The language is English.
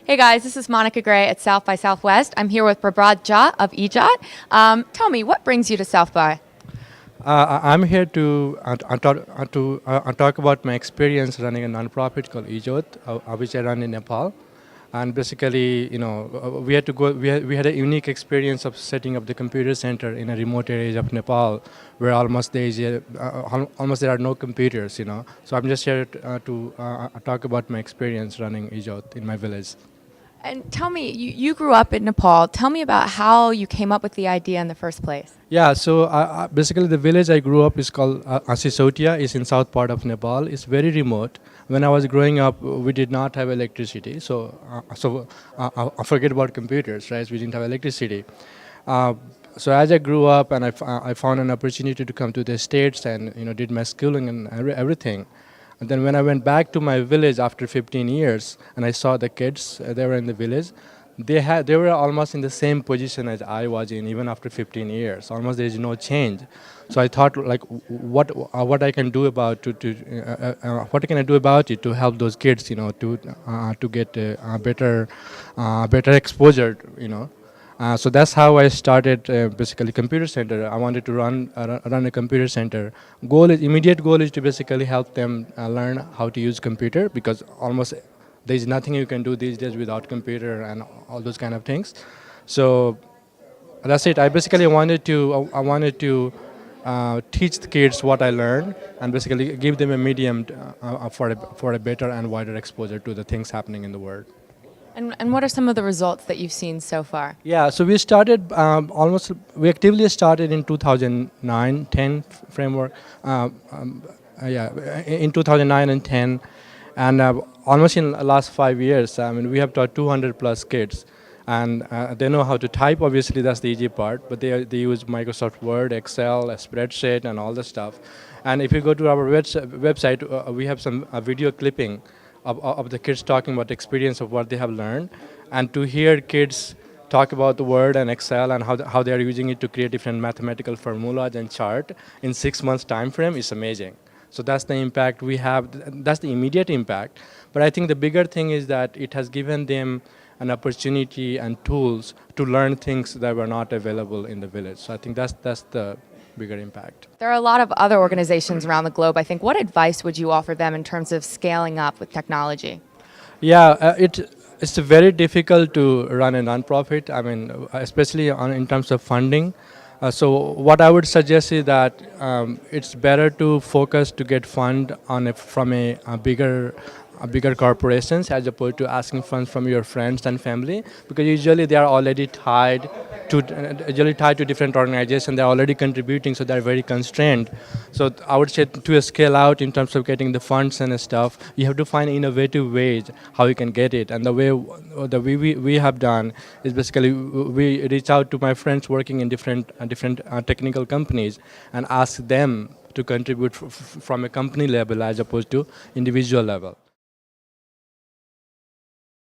Hey guys, this is Monica Gray at South by Southwest. I'm here with Prabhat Dja of Eejot. Tell me, what brings you to South by? I'm here to talk about my experience running a nonprofit called Eejot, which I run in Nepal. And basically, we had to go. We had a unique experience of setting up the computer center in a remote area of Nepal, where almost there are no computers. So I'm just here to talk about my experience running Eejot in my village. And tell me, you grew up in Nepal. Tell me about how you came up with the idea in the first place. Yeah, so basically the village I grew up is called Sisotia. It's in south part of Nepal. It's very remote. When I was growing up, we did not have electricity. I forget about computers, right? We didn't have electricity. So as I grew up and I found an opportunity to come to the States and did my schooling and everything. And then when I went back to my village after 15 years and I saw the kids, they were in the village, they were almost in the same position as I was in even after 15 years. Almost there is no change. So I thought like what I can do about what can I do about it to help those kids, to get a better exposure, So that's how I started basically computer center. I wanted to run a computer center. Immediate goal is to basically help them learn how to use computer, because almost there is nothing you can do these days without computer and all those kind of things. So that's it. I wanted to teach the kids what I learned and basically give them a medium for a better and wider exposure to the things happening in the world. And what are some of the results that you've seen so far? Yeah, so we actively started in 2009, 10 framework, in 2009 and 10, and almost in the last 5 years, we have taught 200 plus kids, and they know how to type. Obviously, that's the easy part, but they use Microsoft Word, Excel, a spreadsheet, and all the stuff. And if you go to our website, we have some video clipping of the kids talking about the experience of what they have learned, and to hear kids talk about the Word and Excel and how they are using it to create different mathematical formulas and chart in 6 months time frame is amazing. So that's the impact we have. That's the immediate impact. But I think the bigger thing is that it has given them an opportunity and tools to learn things that were not available in the village. So I think that's the bigger impact. There are a lot of other organizations around the globe. I think, what advice would you offer them in terms of scaling up with technology? Yeah, it's very difficult to run a nonprofit. Especially in terms of funding. So what I would suggest is that it's better to focus to get fund from a bigger corporations as opposed to asking funds from your friends and family, because usually they are already tied to different organizations. They're already contributing, so they're very constrained. So I would say to scale out in terms of getting the funds and stuff, you have to find innovative ways how you can get it. And the way we have done is basically we reach out to my friends working in different technical companies and ask them to contribute from a company level as opposed to individual level.